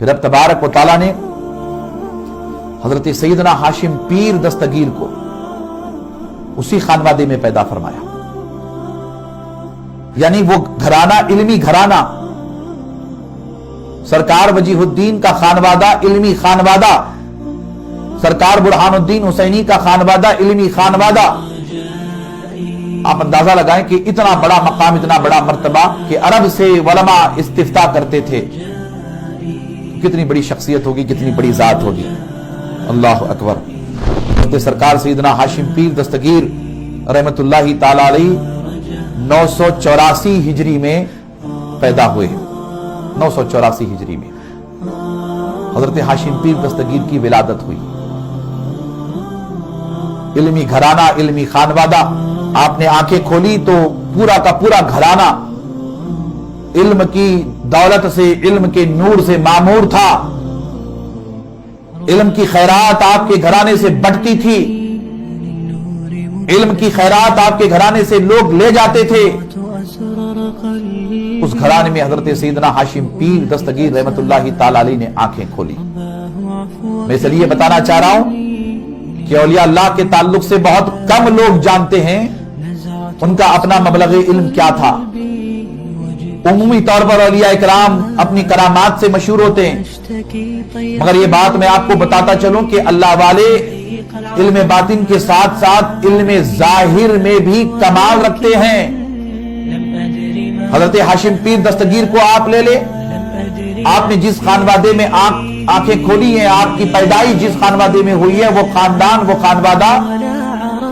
फिर अब तबारक व तआला ने हजरत सैयदना हाशिम पीर दस्तगीर को उसी खानवादे में पैदा फरमाया, यानी वो घराना इल्मी घराना, सरकार वजीहुद्दीन का खानवादा इल्मी खानवादा, सरकार बुरहानुद्दीन हुसैनी का खानवादा इल्मी खानवादा। आप अंदाजा लगाएं कि इतना बड़ा मकाम, इतना बड़ा मर्तबा कि अरब से वलमा इस्तिफ्ता करते थे। कितनी बड़ी शख्सियत होगी, कितनी बड़ी जात होगी। अल्लाह अकबर। सरकार सैयदना हाशिम पीर दस्तगीर रहमतुल्लाहि ताला अलैहि 984 हिजरी में पैदा हुए। 984 हिजरी में हजरत हाशिम पीर दस्तगीर की विलादत हुई। इल्मी घराना, इल्मी खानवादा। आपने आंखें खोली तो पूरा का पूरा घराना इल्म की दौलत से, इल्म के नूर से मामूर था। इल्म की खैरात आपके घराने से बढ़ती थी, इल्म की खैरात आपके घराने से लोग ले जाते थे। उस घराने में हजरत सैयदना हाशिम पीर दस्तगीर रहमतुल्लाहि ताला अलैहि ने आंखें खोली। मैं इसलिए बताना चाह रहा हूं कि औलिया अल्लाह के ताल्लुक से बहुत कम लोग जानते हैं उनका अपना मबलग इल्म क्या था। उमूमी तौर पर औलिया इकराम अपनी करामात से मशहूर होते हैं, मगर ये बात मैं आपको बताता चलूं कि अल्लाह वाले इल्म बातिन के साथ साथ इल्म जाहिर में भी कमाल रखते हैं। हजरत हाशिम पीर दस्तगीर को आप ले ले, आपने जिस खानवादे में आंखें खोली हैं, आपकी पैदाइश जिस खानवादे में हुई है, वो खानदान, वो खानवादा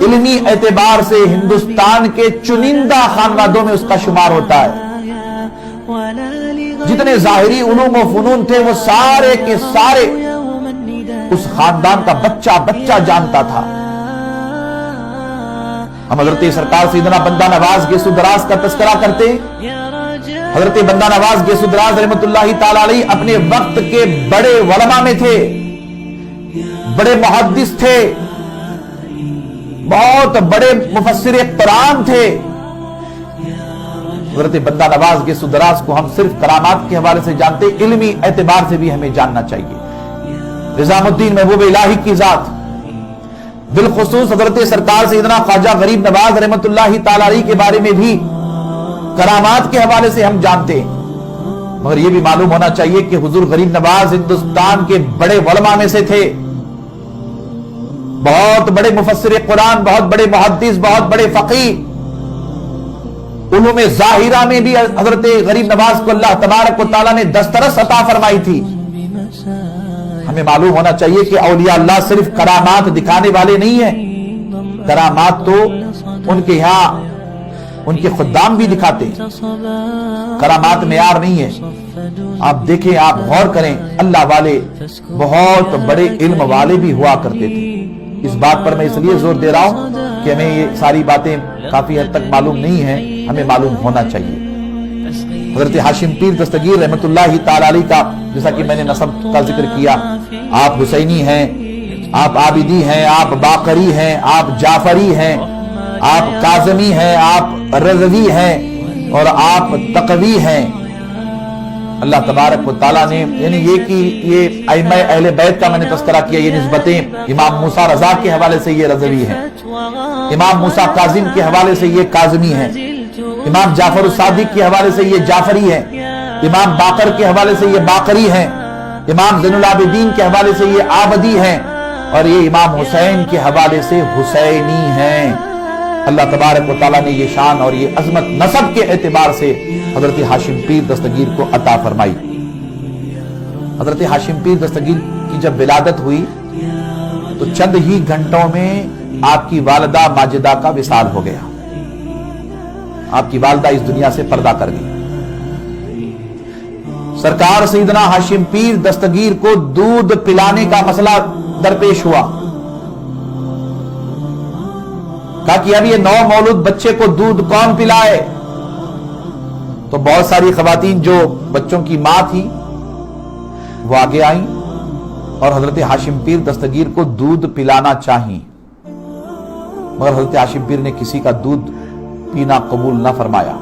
इल्मी एतबार से हिंदुस्तान के चुनिंदा खानवादों में उसका शुमार होता है। जितने जाहिरी उलूम व फुनून थे वो सारे के सारे उस खानदान का बच्चा बच्चा जानता था। हम हजरत सरकार सैयदना बंदा नवाज गेसुदराज का तस्करा करते। हजरत बंदा नवाज गेसुदराज रहमतुल्लाहि ताला अलैहि अपने वक्त के बड़े वलमा में थे, बड़े मुहद्दिस थे, बहुत बड़े मुफस्सिर कुरान थे। हजरत बंदा नवाज गेसुदराज को हम सिर्फ करामात के हवाले से जानते, इल्मी एतबार से भी हमें जानना चाहिए। निजामुद्दीन महबूब इलाही की जात, बिलखुसूस हजरत सरकार सैयदना ख्वाजा गरीब नवाज रहमतुल्लाहि ताला अलैहि के बारे में भी करामात के हवाले से हम जानते, मगर यह भी मालूम होना चाहिए कि हुजूर गरीब नवाज हिंदुस्तान के बड़े वलमा में से थे, बहुत बड़े मुफस्सिर कुरान, बहुत बड़े मुहद्दिस, बहुत बड़े फकीह। उलूम ज़ाहिरा में भी हजरत गरीब नवाज को अल्लाह तबारक व तआला ने दस्तरस अता फरमाई थी। हमें मालूम होना चाहिए कि औलिया अल्लाह सिर्फ करामात दिखाने वाले नहीं है, करामात तो उनके यहां उनके खुद्दाम भी दिखाते। करामात मेयार नहीं है। आप देखें, आप गौर करें, अल्लाह वाले बहुत बड़े इल्म वाले भी हुआ करते थे। इस बात पर मैं इसलिए जोर दे रहा हूं कि हमें ये सारी बातें काफी हद तक मालूम नहीं है, हमें मालूम होना चाहिए। हजरत हाशिम पीर दस्तगीर रहमतुल्लाहि ताला अलैहि का, जैसा कि मैंने नसब का जिक्र किया, आप हुसैनी हैं, आप आबिदी हैं, आप बाकरी हैं, आप जाफरी हैं, आप काज़मी हैं, आप रज़वी हैं और आप तक़वी हैं। अल्लाह तबारक व तआला ने, यानी ये कि ये अइम्मा अहले बैत का मैंने तस्करा किया, ये निस्बतें इमाम मूसा रज़ा के हवाले से ये रज़वी हैं, इमाम मूसा काज़िम के हवाले से ये काज़मी हैं, इमाम जाफर सादिक के हवाले से ये जाफरी हैं, इमाम बाकर के हवाले से ये बाकरी हैं, इमाम ज़ैनुल आबिदीन के हवाले से ये आबदी हैं और ये इमाम हुसैन के हवाले से हुसैनी हैं। अल्लाह तबारक व तआला ने ये शान और ये अजमत नसब के एतबार से हजरत हाशिम पीर दस्तगीर को अता फरमाई। हजरत हाशिम पीर दस्तगीर की जब विलादत हुई तो चंद ही घंटों में आपकी वालिदा माजिदा का विसाल हो गया। आपकी वालिदा इस दुनिया से पर्दा कर गई। सरकार सैयदना हाशिम पीर दस्तगीर को दूध पिलाने का मसला दरपेश हुआ। कहा कि अब ये नौ मौलूद बच्चे को दूध कौन पिलाए? तो बहुत सारी खवातीन जो बच्चों की मां थी वो आगे आई और हजरत हाशिम पीर दस्तगीर को दूध पिलाना चाहिए, मगर हजरत हाशिम पीर ने किसी का दूध पीना कबूल ना फरमाया।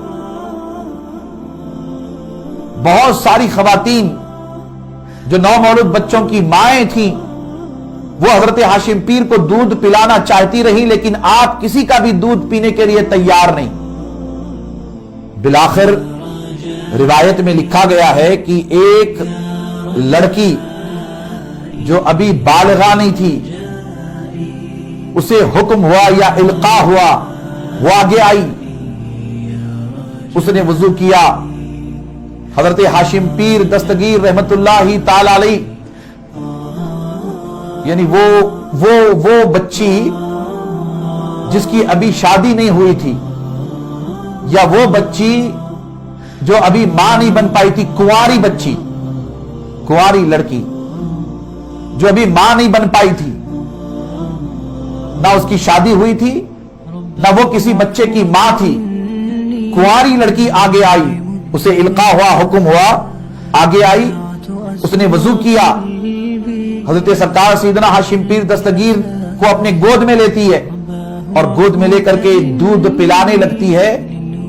बहुत सारी खवातीन जो नौ मौलूद बच्चों की माएं थीं, वो हजरत हाशिम पीर को दूध पिलाना चाहती रही, लेकिन आप किसी का भी दूध पीने के लिए तैयार नहीं। बिलाखिर रिवायत में लिखा गया है कि एक लड़की जो अभी बालिगा नहीं थी, उसे हुक्म हुआ या इल्का हुआ, वो आगे आई, उसने वुजू किया। हजरत हाशिम पीर दस्तगीर रहमतुल्लाहि ताला अलैह, यानी वो बच्ची जिसकी अभी शादी नहीं हुई थी, या वो बच्ची जो अभी मां नहीं बन पाई थी, कुंवारी बच्ची, कुंवारी लड़की जो अभी मां नहीं बन पाई थी, ना उसकी शादी हुई थी, ना वो किसी बच्चे की मां थी, कुंवारी लड़की आगे आई, उसे इल्का हुआ, हुक्म हुआ, आगे आई, उसने वजू किया। हजरत सरकार सैयदना हाशिम पीर दस्तगीर को अपने गोद में लेती है और गोद में लेकर के दूध पिलाने लगती है।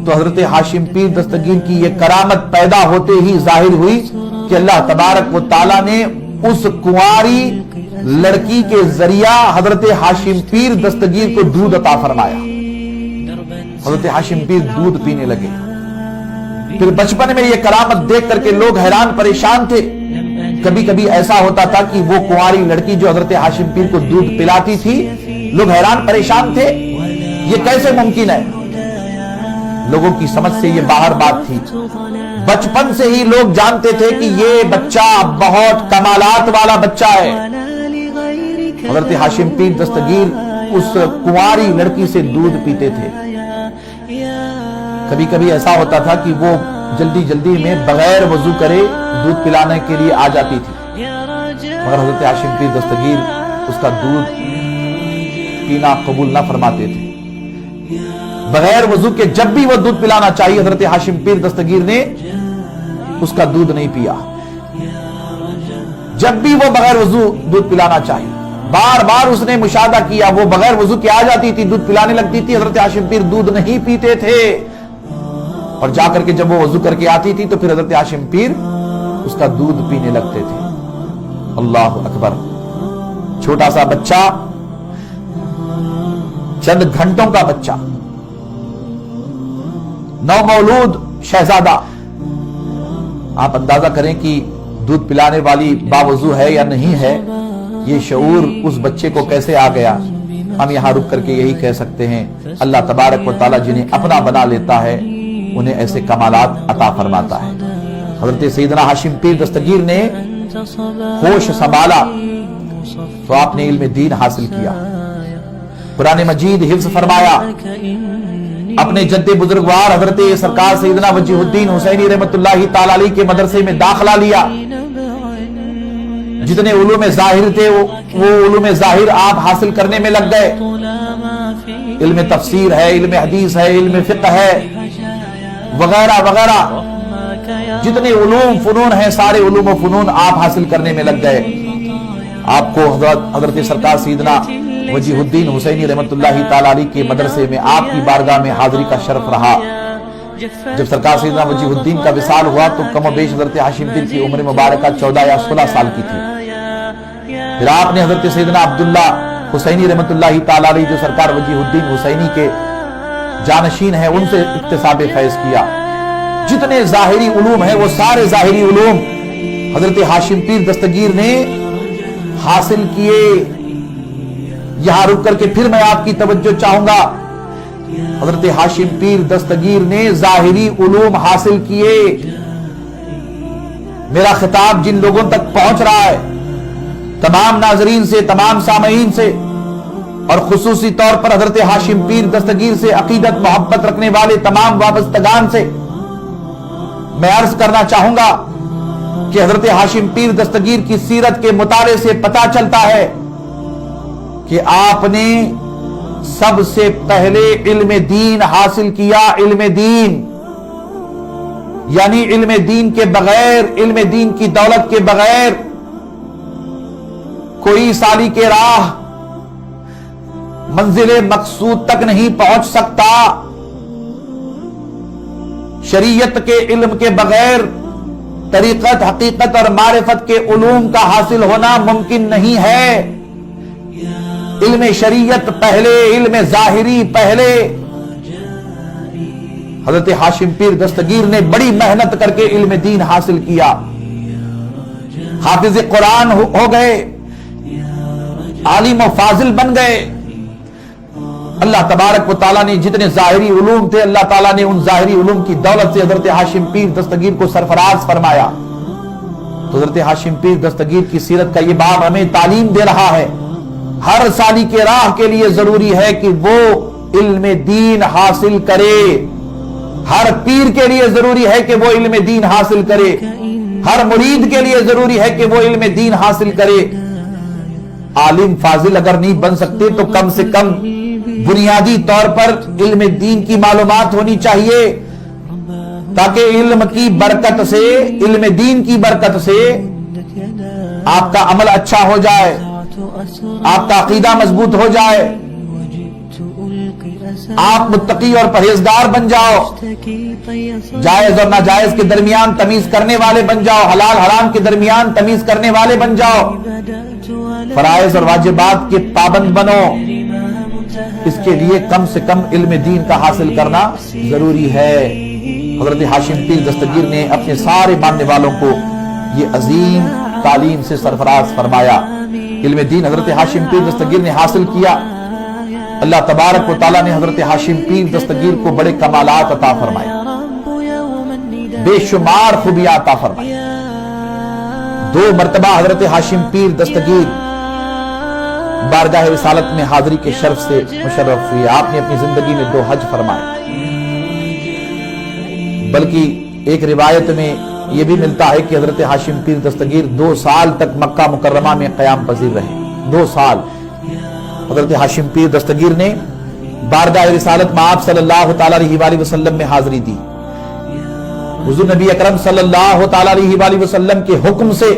तो हजरत हाशिम पीर दस्तगीर की यह करामत पैदा होते ही जाहिर हुई कि अल्लाह तबारक व ताला ने उस कुंवारी लड़की के जरिया हजरत हाशिम पीर दस्तगीर को दूध अता फरमाया। हजरत हाशिम पीर दूध पीने लगे। फिर बचपन में यह करामत देख करके लोग हैरान परेशान थे। कभी कभी ऐसा होता था कि वो कुंवारी लड़की जो हजरत हाशिम पीर को दूध पिलाती थी, लोग हैरान परेशान थे, ये कैसे मुमकिन है। लोगों की समझ से ये बाहर बात थी। बचपन से ही लोग जानते थे कि ये बच्चा बहुत कमालात वाला बच्चा है। हजरत हाशिम पीर दस्तगीर उस कुंवारी लड़की से दूध पीते थे। कभी कभी ऐसा होता था कि वो जल्दी जल्दी में बगैर वजू करे दूध पिलाने के लिए आ जाती थी, मगर हजरत हाशिम पीर दस्तगीर उसका दूध पीना कबूल ना फरमाते थे। बगैर वजू के जब भी वो दूध पिलाना चाहिए, हजरत हाशिम पीर दस्तगीर ने उसका दूध नहीं पिया। जब भी वो बगैर वजू दूध पिलाना चाहिए, बार बार उसने मुशाहदा किया, वो बगैर वजू के आ जाती थी, दूध पिलाने लगती थी, हजरत हाशिम पीर दूध नहीं पीते थे। और जाकर के जब वो वजू करके आती थी तो फिर हजरत हाशिम पीर उसका दूध पीने लगते थे। अल्लाह अकबर। छोटा सा बच्चा, चंद घंटों का बच्चा, नौमौलूद शहजादा, आप अंदाजा करें कि दूध पिलाने वाली बावजू है या नहीं है। ये शऊर उस बच्चे को कैसे आ गया। हम यहां रुक करके यही कह सकते हैं, अल्लाह तबारक व तआला जिन्हें अपना बना लेता है उन्हें ऐसे कमालात अता फरमाता है। हजरत सैयदना हाशिम पीर दस्तगीर ने होश संभाला तो आपने इल्म दीन हासिल किया, कुरान मजीद हिफ्ज फरमाया, अपने जद्दे बुजुर्गवार हजरत सरकार सैयदना वजीहुद्दीन हुसैनी रहमतुल्लाहि ताला अलैह के मदरसे में दाखिला लिया। जितने उलूम ज़ाहिर थे वो उलूम ज़ाहिर आप हासिल करने में लग गए। इल्म तफसीर है, इल्म हदीस है, इल्म फिक़्ह है, वगैरह वगैरह जितने उलूम फुनून हैं, सारे उलूम व फुनून आप हासिल करने में लग गए। आपको हजरत सरकार सैयदना वजीहुद्दीन हुसैनी रहमतुल्लाहि ताला अलैह के मदरसे में आपकी बारगाह में हाजिरी का शर्फ रहा। जब सरकार सैयदना वजीहुद्दीन का विसाल हुआ तो कम बेश हजरत हाशिम पीर की उम्र मुबारक 14 या 16 साल की थी। फिर आपने हजरत सैयदना अब्दुल्ला हुसैनी रहमतुल्लाहि ताला अलैह जो सरकार वजीहुद्दीन हुसैनी के जानशीन है, उनसे इक्तिसाब फैज किया। जितने जाहिरी उलूम है वो सारे जाहिरी उलूम हजरत हाशिम पीर दस्तगीर ने हासिल किए। यहां रुक करके फिर मैं आपकी तवज्जो चाहूंगा, हजरत हाशिम पीर दस्तगीर ने जाहिरी उलूम हासिल किए। मेरा खिताब जिन लोगों तक पहुंच रहा है, तमाम नाजरीन से, तमाम सामईन से, और खुसूसी तौर पर हजरत हाशिम पीर दस्तगीर से अकीदत मोहब्बत रखने वाले तमाम वाबस्तगान से मैं अर्ज करना चाहूंगा कि हजरत हाशिम पीर दस्तगीर की सीरत के मुताले से पता चलता है कि आपने सबसे पहले इल्म दीन हासिल किया। इल्म दीन यानी इल्म दीन के बगैर, इल्म दीन की दौलत के बगैर कोई साली के राह मंजिले मकसूद तक नहीं पहुंच सकता। शरीयत के इल्म के बगैर तरीक़त, हकीकत और मारिफत के उलूम का हासिल होना मुमकिन नहीं है। इल्म शरीयत पहले, इल्म ज़ाहिरी पहले। हजरत हाशिम पीर दस्तगीर ने बड़ी मेहनत करके इल्म दीन हासिल किया, हाफिज कुरान हो गए, आलिम व फाजिल बन गए। अल्लाह तबारक व तआला ने जितने ज़ाहिरी उलूम थे, अल्लाह ताला ने उन ज़ाहिरी उलूम की दौलत से हजरत हाशिम पीर दस्तगीर को सरफराज फरमाया। तो हजरत हाशिम पीर दस्तगीर की सीरत का ये बाब हमें तालीम दे रहा है। हर साली के राह के लिए जरूरी है कि वो इल्म दीन हासिल करे। हर पीर के लिए जरूरी है कि वो इल्म दीन हासिल करे। हर मुरीद के लिए जरूरी है कि वो इल्म दीन हासिल करे। आलिम फाजिल अगर नहीं बन सकते तो कम से कम बुनियादी तौर पर इल्म दीन की मालूमात होनी चाहिए, ताकि इल्म की बरकत से, इल्म दीन की बरकत से आपका अमल अच्छा हो जाए, आपका अकीदा मजबूत हो जाए, आप मुत्तकी और परहेजगार बन जाओ, जायज और नाजायज के दरमियान तमीज करने वाले बन जाओ, हलाल हराम के दरमियान तमीज करने वाले बन जाओ, फराइज और वाजिबात के पाबंद बनो। इसके लिए कम से कम इल्म दीन का हासिल करना जरूरी है। हजरत हाशिम पीर दस्तगीर ने अपने सारे मानने वालों को ये अजीम तालीम से सरफराज फरमाया। इल्म दीन हजरत हाशिम पीर दस्तगीर ने हासिल किया। अल्लाह तबारक व तआला ने हजरत हाशिम पीर दस्तगीर को बड़े कमालात अता फरमाए, बेशुमार खूबियां अता फरमाई। 2 मरतबा हजरत हाशिम पीर दस्तगीर बारगाह रिसालत में हाजिरी के शर्फ से मुशर्रफ हुए। आपने अपनी जिंदगी में 2 हज फरमाए। बल्कि एक रिवायत में यह भी मिलता है कि हजरत हाशिम पीर दस्तगीर 2 साल तक मक्का मुकर्रमा में क़याम पजीर रहे। 2 साल हजरत हाशिम पीर दस्तगीर ने बारगाह रिसालत में आप सल्लल्लाहु तआला अलैहि वसल्लम में हाजिरी दी। हुजूर नबी अकरम सल्लल्लाहु तआला अलैहि वसल्लम के हुक्म से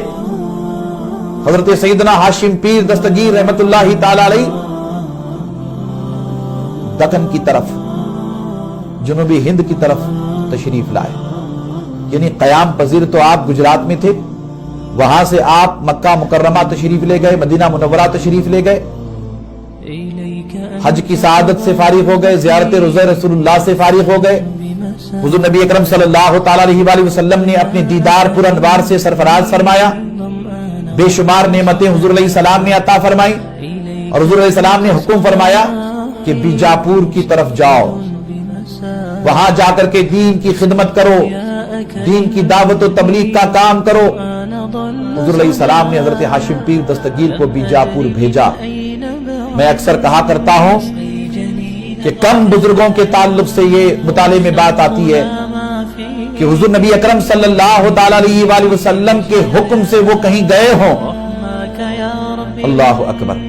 हजरत सैयदना हाशिम पीर दस्तगीर रहमतुल्लाहि तआला अलैहि दक्कन की तरफ, जुनूबी हिंद की तरफ तशरीफ लाए। यानी क़याम पजीर तो आप गुजरात में थे, वहां से आप मक्का मुकर्रमा तशरीफ ले गए, मदीना मुनव्वरा तशरीफ ले गए, हज की सआदत से फारिग हो गए, ज़ियारत रोज़ा रसूलुल्लाह से फारिग हो गए। हुजूर नबी अकरम सल्लल्लाहु तआला अलैहि वसल्लम ने अपने दीदार पुर अनवार से सरफराज फरमाया। बेशुमार नेमतें हुजूर अलैहिस्सलाम ने अता फरमाई और हुजूर अलैहिस्सलाम ने हुक्म फरमाया कि बीजापुर की तरफ जाओ, वहां जाकर के दीन की खिदमत करो, दीन की दावत और तबलीग का काम करो। हुजूर अलैहिस्सलाम ने हजरत हाशिम पीर दस्तगीर को बीजापुर भेजा। मैं अक्सर कहा करता हूं कि कम बुजुर्गों के ताल्लुक से ये मुताले में बात आती है कि हुजूर नबी अकरम सल्लल्लाहु तआला अलैहि वसल्लम के हुक्म से वो कहीं गए हों। अल्लाहु अकबर।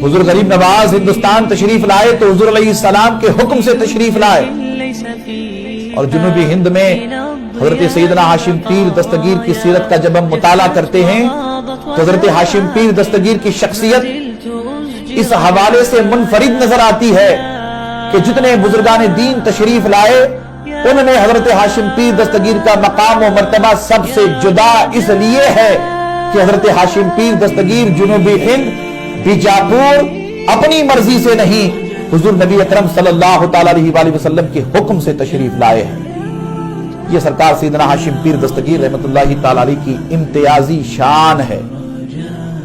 हुजूर गरीब नवाज हिंदुस्तान तशरीफ लाए तो हुजूर अलैहिस्सलाम के हुक्म से तशरीफ लाए, और जुनूबी हिंद में हजरत सैयदना हाशिम पीर दस्तगीर की सीरत का जब हम मुताला करते हैं तो हजरत हाशिम पीर दस्तगीर की शख्सियत इस हवाले से मुनफरिद नजर आती है कि जितने बुजुर्गान दीन तशरीफ लाए उनमें हजरत हाशिम पीर दस्तगीर का मकाम और मर्तबा सबसे जुदा इसलिए है कि हजरत हाशिम पीर दस्तगीर जुनूबी हिंद बीजापुर अपनी मर्जी से नहीं, हुजूर नबी अकरम सल्लल्लाहु तआला अलैहि वसल्लम के हुक्म से तशरीफ लाए हैं। यह सरकार सैयदना हाशिम पीर दस्तगीर रहमतुल्लाहि तआला अलैहि की इम्तियाजी शान है।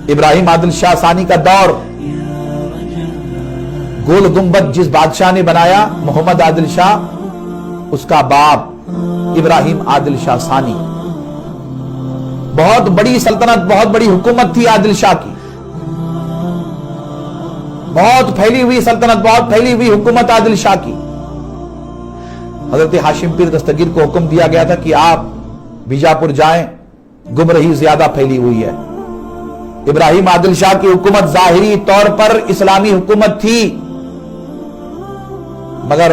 इब्राहिम आदिल शाह सानी का दौर, गोल गुंबद जिस बादशाह ने बनाया मोहम्मद आदिल शाह, उसका बाप इब्राहिम आदिल शाह सानी। बहुत बड़ी सल्तनत, बहुत बड़ी हुकूमत थी आदिल शाह की, बहुत फैली हुई सल्तनत, बहुत फैली हुई हुकूमत आदिल शाह की। हजरत हाशिम पीर दस्तगीर को हुक्म दिया गया था कि आप बीजापुर जाएं, गुमराही ज्यादा फैली हुई है। इब्राहिम आदिल शाह की हुकूमत जाहिरी तौर पर इस्लामी हुकूमत थी, मगर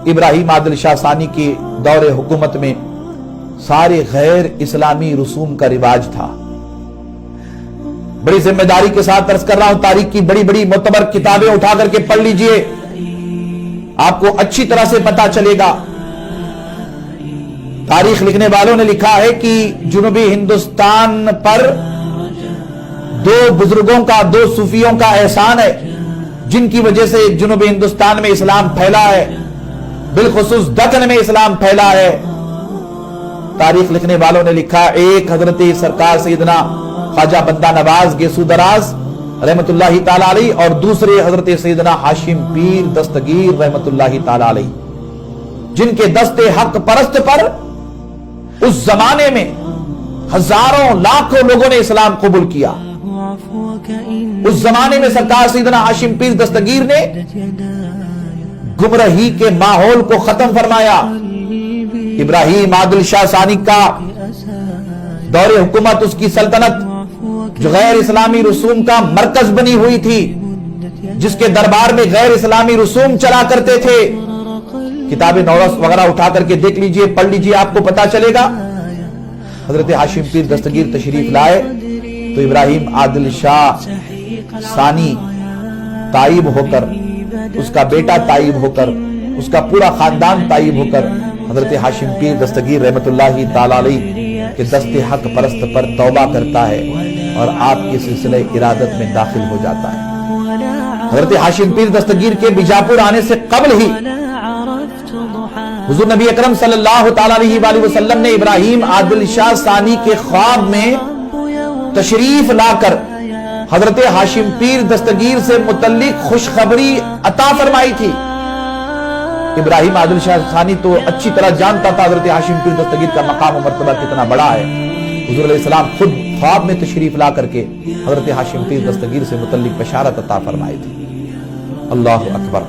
इब्राहिम आदिल शाह सानी के दौरे हुकूमत में सारे गैर इस्लामी रसूम का रिवाज था। बड़ी जिम्मेदारी के साथ अर्ज कर रहा हूं, तारीख की बड़ी बड़ी मोतबर किताबें उठा करके पढ़ लीजिए, आपको अच्छी तरह से पता चलेगा तारीख लिखने वालों ने लिखा है कि जुनूबी हिंदुस्तान पर दो बुजुर्गों का, दो सूफियों का एहसान है, जिनकी वजह से जुनूबी हिंदुस्तान में इस्लाम फैला है, बिलखुसूस दक्कन में इस्लाम फैला है। तारीख लिखने वालों ने लिखा, एक हजरत सरकार सैयदना ख्वाजा बंदा नवाज गेसू दराज रहमतुल्लाहि ताला अलैह और दूसरे हजरत सैयदना हाशिम पीर दस्तगीर रहमतुल्लाहि ताला अलैह, जिनके दस्ते हक परस्त पर उस जमाने में हजारों लाखों लोगों ने इस्लाम कबूल किया। उस जमाने में सरकार सैयदना हाशिम पीर दस्तगीर ने गुमराही के माहौल को खत्म फरमाया। इब्राहिम आदिल शाह सानी का दौरे हुकूमत, उसकी सल्तनत जो गैर इस्लामी रसूम का मरकज बनी हुई थी, जिसके दरबार में गैर इस्लामी रसूम चला करते थे। किताबें नौरस वगैरह उठा करके देख लीजिए, पढ़ लीजिए, आपको पता चलेगा। हजरत हाशिम पीर दस्तगीर तशरीफ लाए तो इब्राहिम आदिल शाह सानी ताइब होकर, उसका बेटा ताइब होकर, उसका पूरा खानदान ताइब होकर हजरत हाशिम पीर दस्तगीर रहमतुल्लाहि ताला अलैह के दस्ते हक परस्त पर तौबा करता है और आपके सिलसिले इरादत में दाखिल हो जाता है। हजरत हाशिम पीर दस्तगीर के बीजापुर आने से कबल ही हुजूर नबी अकरम सल्लल्लाहु ताला अलैहि वसल्लम ने इब्राहिम आदिल शाह सानी के ख्वाब में तशरीफ लाकर हजरत हाशिम पीर दस्तगीर से मुतल्लिक खुशखबरी अता फरमाई थी। इब्राहिम आदिल शाह सानी तो अच्छी तरह जानता था हजरत हाशिम पीर दस्तगीर का मकाम और मर्तबा कितना बड़ा है। हुजूर अलैहिस्सलाम खुद ख्वाब में तशरीफ ला करके हजरत हाशिम पीर दस्तगीर से मुतल्लिक बशारत अता फरमाई थी। अल्लाहु अकबर।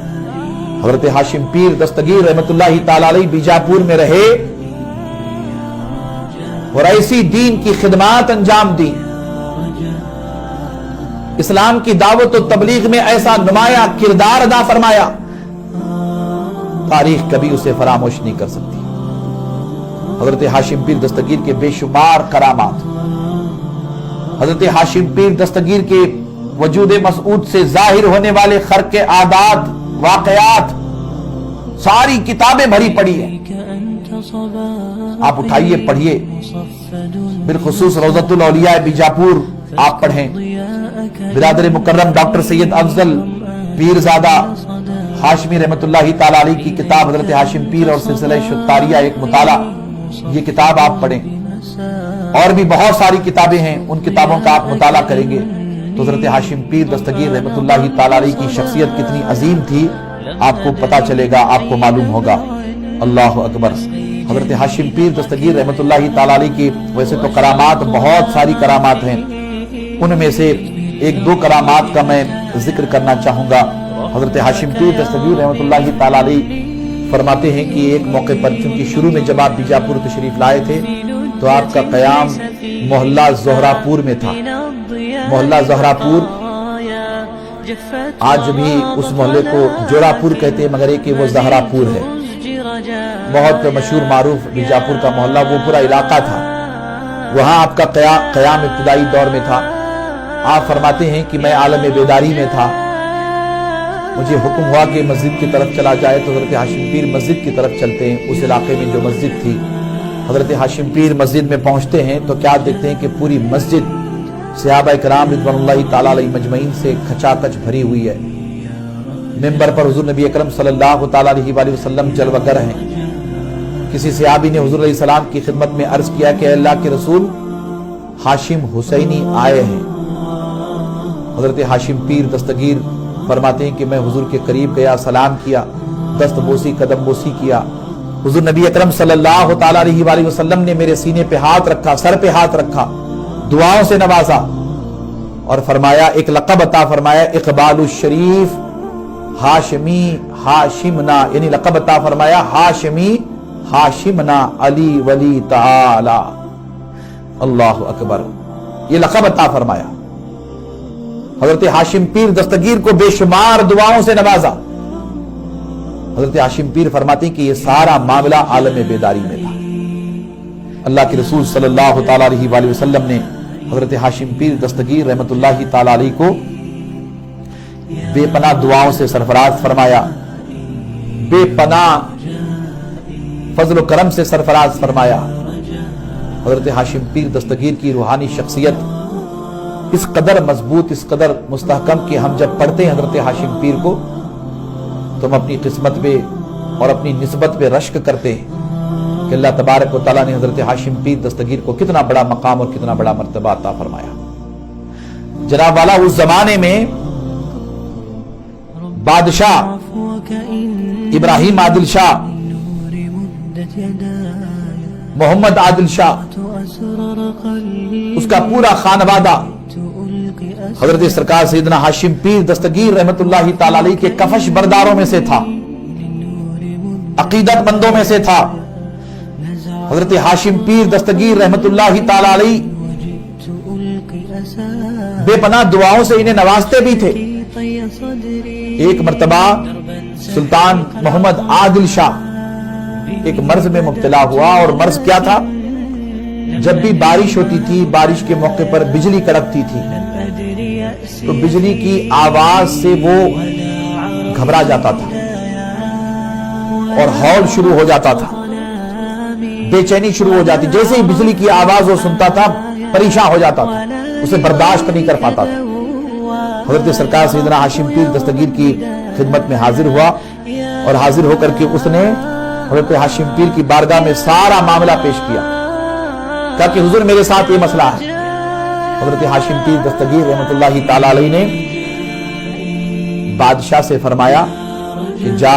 हजरत हाशिम पीर दस्तगीर रहमतुल्लाहि ताला अलैह बीजापुर में रहे और ऐसी दीन की खिदमत अंजाम दी, इस्लाम की दावत और तबलीग में ऐसा नुमाया किरदार अदा फरमाया, तारीख कभी उसे फरामोश नहीं कर सकती। हजरत हाशिम पीर दस्तगीर के बेशुमार करामात, हजरत हाशिम पीर दस्तगीर के वजूद मसऊद से जाहिर होने वाले खर्क के आदात वाकयात, सारी किताबें भरी पड़ी है। आप उठाइए पढ़िए, बिलखुसूस रौज़तुल औलिया बीजापुर आप पढ़ें। बिरादर मुकर्रम डॉक्टर सैयद अफजल पीरजादा हाशमी रहमतुल्लाहि ताला अलैह की किताब हजरत हाशिम पीर और सिलसिला शुत्तारिया एक मुताला, ये किताब आप पढ़ें। और भी बहुत सारी किताबें हैं, उन किताबों का आप मुताला करेंगे तो हजरत हाशिम पीर दस्तगीर रहमतुल्लाहि ताला अलैह की शख्सियत कितनी अजीम थी आपको पता चलेगा, आपको मालूम होगा। अल्लाह अकबर। हजरत हाशिम पीर दस्तगीर रहमतुल्लाहि ताला अलैह की वैसे तो करामात बहुत सारी करामात हैं, उनमें से एक दो करामात का मैं जिक्र करना चाहूंगा। हजरत हाशिम पीर दस्तगीर रहमतुल्लाहि ताला अलैह फरमाते हैं कि एक मौके पर, चूंकि शुरू में जब आप बीजापुर तशरीफ लाए थे तो आपका कयाम मोहल्ला ज़ोहरापुर में था। मोहल्ला ज़ोहरापुर आज भी उस मोहल्ले को जोरापुर कहते हैं, मगर एक वो ज़हरापुर है। बहुत मशहूर मारूफ बीजापुर का मोहल्ला, वो पूरा इलाका था। वहां आपका कयाम इब्तिदाई दौर में था। आप फरमाते हैं कि मैं आलम बेदारी में था, मुझे हुक्म हुआ कि मस्जिद की तरफ चला जाए, तो हजरत हाशिम पीर मस्जिद की तरफ चलते हैं। उस इलाके में जो मस्जिद थी, हजरत हाशिम पीर मस्जिद में पहुंचते हैं तो क्या देखते हैं कि पूरी मस्जिद सहाबा इकराम रिज़वानुल्लाहि ताला अलैहिम अजमईन से खचाखच भरी हुई है। मिंबर पर हुजूर नबी अकरम सल्लल्लाहु ताला अलैहि वसल्लम जलवगर हैं। किसी सहाबी ने हुजूर अलैहि सलाम की खिदमत में अर्ज किया कि अल्लाह के रसूल, हाशिम हुसैनी आए हैं। हजरत हाशिम पीर दस्तगीर फरमाते हैं कि मैं हुजूर के करीब गया, सलाम किया, दस्तबोसी कदम बोसी किया। हुजूर नबी अकरम सल्लल्लाहु ताला अलैहि वसल्लम ने मेरे सीने पे हाथ रखा, सर पे हाथ रखा, दुआओं से नवाजा और फरमाया, एक लक़ब अता फरमाया, इक़बालुश शरीफ हाशिमी हाशिमना, यानी लक़ब अता फरमाया हाशिमी हाशिमना अली वली ताला। अल्लाहु अकबर। ये लक़ब अता फरमाया। हजरत हाशिम पीर दस्तगीर को बेशुमार दुआओं से नवाजा। हजरत हाशिम पीर फरमाते हैं कि ये सारा मामला आलम बेदारी में था। अल्लाह के रसूल सल्लल्लाहु ताला अलैहि वसल्लम ने हजरत हाशिम पीर दस्तगीर रहमतुल्लाहि ताला अलैह को बेपनाह दुआओं से सरफराज फरमाया, बेपनाह फजल व करम से सरफराज फरमाया। हजरत हाशिम पीर दस्तगीर की रूहानी शख्सियत इस कदर मजबूत, इस कदर मुस्तहकम कि हम जब पढ़ते हैं हजरत हाशिम पीर को तो हम अपनी किस्मत पे और अपनी निस्बत पे रश्क करते हैं कि अल्लाह तबारक व तआला ने हजरत हाशिम पीर दस्तगीर को कितना बड़ा मकाम और कितना बड़ा मर्तबा अता फरमाया। जनाब वाला उस जमाने में बादशाह इब्राहिम आदिल शाह, मोहम्मद आदिल शाह, उसका पूरा खानवादा हजरत सरकार सैयदना हाशिम पीर दस्तगीर रहमतुल्लाहि ताला अलैह के कफश बरदारों में से था, अकीदतमंदों में से था। हजरत हाशिम पीर दस्तगीर रहमतुल्लाहि ताला अलैह बेपनाह दुआओं से इन्हें नवाजते भी थे। एक मर्तबा सुल्तान मोहम्मद आदिल शाह एक मर्ज में मुब्तला हुआ, और मर्ज क्या था? जब भी बारिश होती थी, बारिश के मौके पर बिजली कड़कती थी तो बिजली की आवाज से वो घबरा जाता था और हौल शुरू हो जाता था, बेचैनी शुरू हो जाती। जैसे ही बिजली की आवाज वो सुनता था परेशान हो जाता था, उसे बर्दाश्त नहीं कर पाता था। हजरत सरकार सैयदना हाशिम पीर दस्तगीर की खिदमत में हाजिर हुआ और हाजिर होकर के उसने हजरत हाशिम पीर की बारगाह में सारा मामला पेश किया। कहा कि हुजूर मेरे साथ ये मसला है। हजरत हाशिम पीर दस्तगीर रहमतुल्लाहि ताला अलैह ने बादशाह से फरमाया कि जा,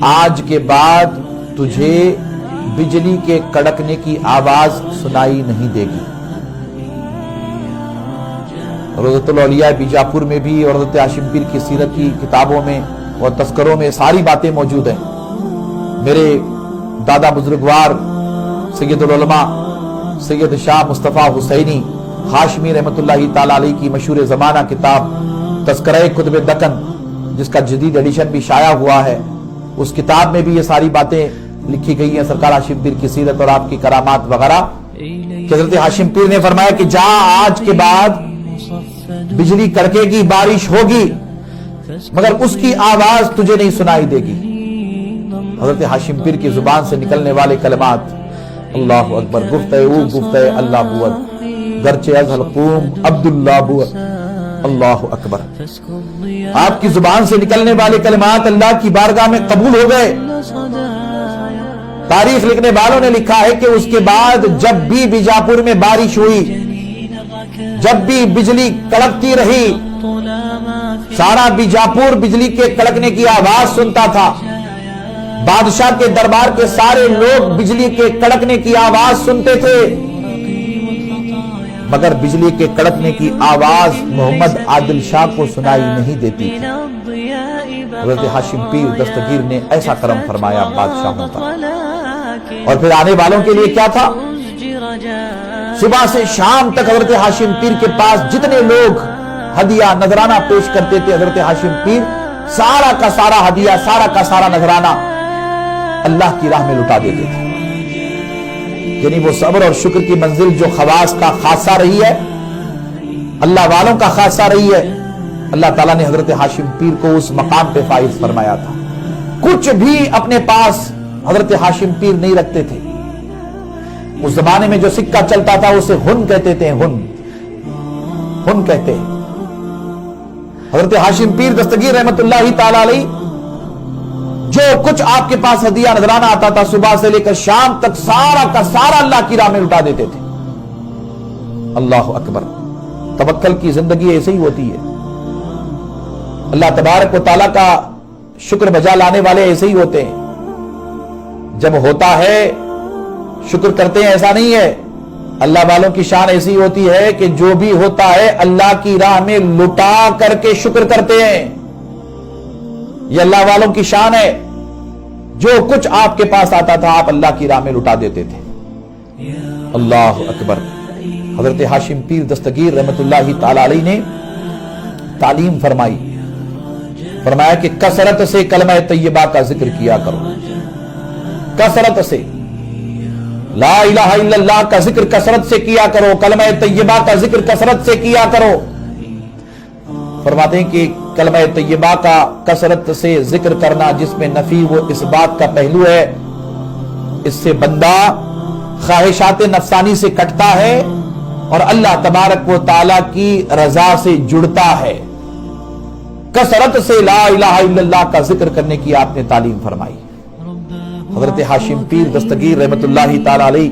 आज के बाद तुझे बिजली के कड़कने की आवाज सुनाई नहीं देगी। रोज़तुल औलिया बीजापुर में भी और हजरत हाशिम पीर की सीरत की किताबों में और तस्करों में सारी बातें मौजूद हैं। मेरे दादा बुजुर्गवार सैयदुल उलमा सैयद शाह मुस्तफा हुसैनी हाशमी रहमतुल्लाहि ताला अलैह की मशहूर ज़माना किताब तस्करे कुतुब दक्कन, जिसका जदीद एडिशन भी शाया हुआ है, उस किताब में भी ये सारी बातें लिखी गई हैं सरकार हाशिम पीर की सीरत और आपकी करामात वगैरह। हजरत हाशिम पीर ने फरमाया कि जा, आज के बाद बिजली कड़केगी, बारिश होगी, मगर उसकी आवाज तुझे नहीं सुनाई देगी। हजरत हाशिम पीर की जुबान से निकलने वाले कलमात, अल्लाहु अकबर, गुफ्ते अल्लाह बुअद, गरचे अज हलकूम अब्दुल्लाह बुअद, अल्लाहु अकबर। आपकी जुबान से निकलने वाले कलमात अल्लाह की बारगाह में कबूल हो गए। तारीख लिखने वालों ने लिखा है कि उसके बाद जब भी बीजापुर में बारिश हुई, जब भी बिजली कड़कती रही, सारा बीजापुर बिजली के कड़कने की आवाज सुनता था। बादशाह के दरबार के सारे लोग बिजली के कड़कने की आवाज सुनते थे, मगर बिजली के कड़कने की आवाज मोहम्मद आदिल शाह को सुनाई नहीं देती थी। हजरत हाशिम पीर दस्तगीर ने ऐसा करम फरमाया बादशाहों का। और फिर आने वालों के लिए क्या था? सुबह से शाम तक हजरत हाशिम पीर के पास जितने लोग हदिया नजराना पेश करते थे, हजरत हाशिम पीर सारा का सारा हदिया, सारा का सारा नजराना अल्लाह की राह में लुटा देते थे। यानी वो सब्र और शुक्र की मंजिल जो खवास का खासा रही है, अल्लाह वालों का खासा रही है, अल्लाह ताला ने हजरत हाशिम पीर को उस मकाम पे फाइज फरमाया था। कुछ भी अपने पास हजरत हाशिम पीर नहीं रखते थे। उस जमाने में जो सिक्का चलता था उसे हुन कहते थे, हुन कहते। हजरत हाशिम पीर दस्तगीर रहमतुल्लाहि ताला अलैह जो कुछ आपके पास हदिया नजराना आता था, सुबह से लेकर शाम तक सारा का सारा अल्लाह की राह में लुटा देते थे। अल्लाह अकबर। तवक्कल की जिंदगी ऐसे ही होती है। अल्लाह तबारक व तआला का शुक्र बजा लाने वाले ऐसे ही होते हैं। जब होता है शुक्र करते हैं, ऐसा नहीं है। अल्लाह वालों की शान ऐसी होती है कि जो भी होता है अल्लाह की राह में लुटा करके शुक्र करते हैं। यह अल्लाह वालों की शान है। जो कुछ आपके पास आता था आप अल्लाह की राह में लुटा देते थे। अल्लाह अकबर। हजरत हाशिम पीर दस्तगीर रहमतुल्लाहि ताला अलैह ने तालीम फरमाई, फरमाया कि कसरत से कलमा तैयबा का जिक्र किया करो। कसरत से ला इलाहा इल्लल्लाह का जिक्र कसरत से किया करो, कलमा तैयबा का जिक्र कसरत से किया करो। फरमाते हैं कि कलमा तैयबा का कसरत से जिक्र करना, जिसमें नफी व इस बात का पहलू है اس سے بندہ خواہشات نفسانی سے کٹتا ہے اور اللہ تبارک و تعالی کی رضا سے جڑتا ہے۔ کثرت سے لا الہ الا اللہ کا ذکر کرنے کی آپ نے تعلیم فرمائی۔ حضرت حاشم پیر دستگیر رحمت اللہ تعالی علیہ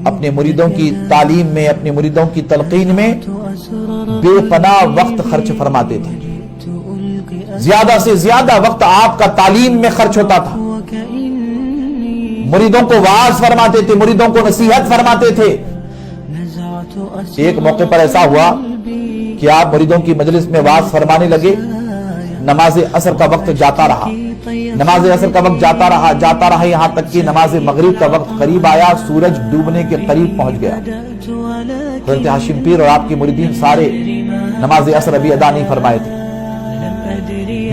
اپنے مریدوں کی تعلیم میں، اپنے مریدوں کی تلقین میں بے پناہ وقت خرچ فرماتے تھے۔ زیادہ سے زیادہ وقت آپ کا تعلیم میں خرچ ہوتا تھا۔ مریدوں کو واعظ فرماتے تھے، مریدوں کو نصیحت فرماتے تھے۔ ایک موقع پر ایسا ہوا کہ آپ مریدوں کی مجلس میں واعظ فرمانے لگے، نماز عصر کا وقت جاتا رہا، نماز عصر کا وقت جاتا رہا یہاں تک کہ نماز مغرب کا وقت قریب آیا، سورج ڈوبنے کے قریب پہنچ گیا۔ حضرت حاشم پیر اور آپ کے مریدین سارے نماز عصر ابھی ادا نہیں فرمائے تھے۔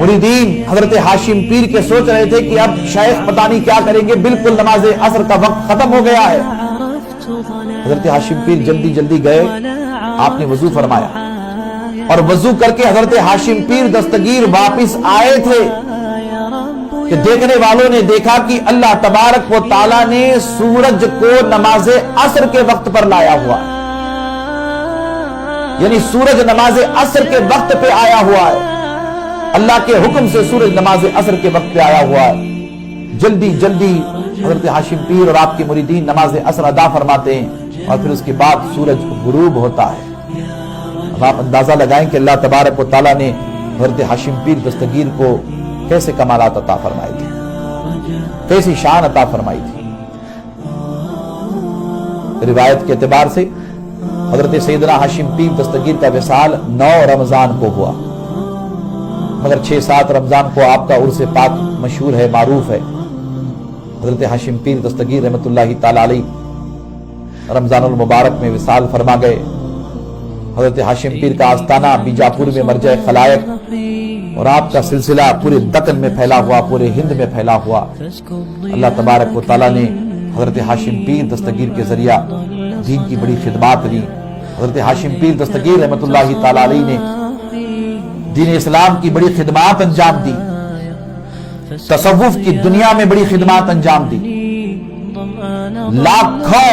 مریدین حضرت حاشم پیر کے سوچ رہے تھے کہ اب شیخ پتہ نہیں کیا کریں گے، بالکل نماز عصر کا وقت ختم ہو گیا ہے۔ حضرت حاشم پیر جلدی جلدی گئے، آپ نے وضو فرمایا اور وضو کر کے حضرت حاشم پیر دستگیر واپس آئے تھے کہ دیکھنے والوں نے دیکھا کہ اللہ تبارک و تعالیٰ نے سورج کو نماز عصر کے وقت پر لایا ہوا، یعنی سورج نماز عصر کے وقت پہ آیا ہوا ہے، اللہ کے حکم سے سورج نماز عصر کے وقت پہ آیا ہوا ہے۔ جلدی جلدی حضرت حاشم پیر اور آپ کے مریدین نماز عصر ادا فرماتے ہیں اور پھر اس کے بعد سورج غروب ہوتا ہے۔ اب آپ اندازہ لگائیں کہ اللہ تبارک و تعالیٰ نے حضرت حاشم پیر دستگیر کو کیسے کمالات عطا فرمائے تھے، کیسی شان عطا فرمائی تھی۔ روایت کے اعتبار سے حضرت سیدنا حاشم پیر دستگیر کا وصال 9 رمضان کو ہوا، مگر 6-7 رمضان کو آپ کا عرس پاک مشہور ہے، معروف ہے۔ حضرت حاشم پیر دستگیر رحمت اللہ تعالی علیہ رمضان المبارک میں وصال فرما گئے۔ حضرت حاشم پیر کا آستانہ بیجاپور میں مرجع خلائق اور آپ کا سلسلہ پورے دکن میں پھیلا ہوا، پورے ہند میں پھیلا ہوا۔ اللہ تبارک و تعالیٰ نے حضرت حاشم پیر دستگیر کے ذریعہ دین کی بڑی خدمات دی۔ حضرت حاشم پیر دستگیر رحمت اللہ تعالی علیہ نے دین اسلام کی بڑی خدمات انجام دی، تصوف کی دنیا میں بڑی خدمات انجام دی۔ لاکھوں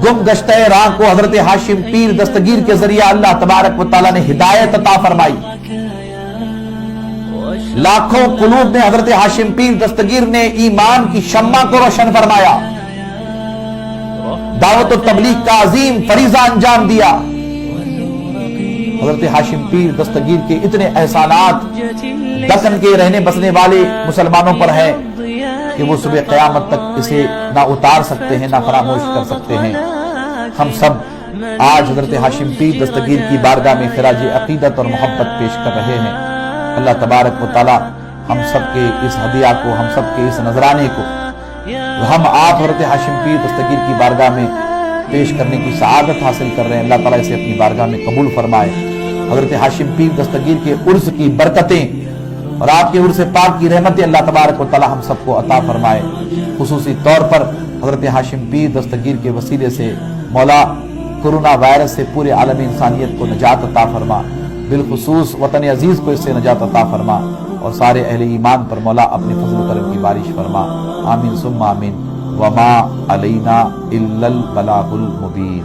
گم گشتہ راہ کو حضرت حاشم پیر دستگیر کے ذریعہ اللہ تبارک و تعالیٰ نے ہدایت عطا فرمائی۔ لاکھوں قلوب میں حضرت حاشم پیر دستگیر نے ایمان کی شمع کو روشن فرمایا، دعوت و تبلیغ کا عظیم فریضہ انجام دیا۔ حضرت حاشم پیر دستگیر کے اتنے احسانات دکن کے رہنے بسنے والے مسلمانوں پر ہیں کہ وہ صبح قیامت تک اسے نہ اتار سکتے ہیں، نہ فراموش کر سکتے ہیں۔ ہم سب آج حضرت حاشم پیر دستگیر کی بارگاہ میں خراج عقیدت اور محبت پیش کر رہے ہیں۔ اللہ تبارک و تعالی ہم سب کے اس ہدیہ کو، ہم سب کے اس نذرانے کو ہم آپ حضرت حاشم پیر دستگیر کی بارگاہ میں پیش کرنے کی سعادت حاصل کر رہے ہیں، اللہ تعالیٰ اسے اپنی بارگاہ میں قبول فرمائے۔ حضرت حاشم پیر دستگیر کے عرس کی برکتیں اور آپ کے عرس پاک کی رحمتیں اللہ تبارک و تعالیٰ ہم سب کو عطا فرمائے۔ خصوصی طور پر حضرت حاشم پیر دستگیر کے وسیلے سے مولا کورونا وائرس سے پورے عالم انسانیت کو نجات عطا فرما، بالخصوص وطن عزیز کو اس سے نجات عطا فرما، اور سارے اہل ایمان پر مولا اپنے فضل و کرم کی بارش فرما۔ آمین ثم آمین۔ وما علینا الا البلاغ المبین۔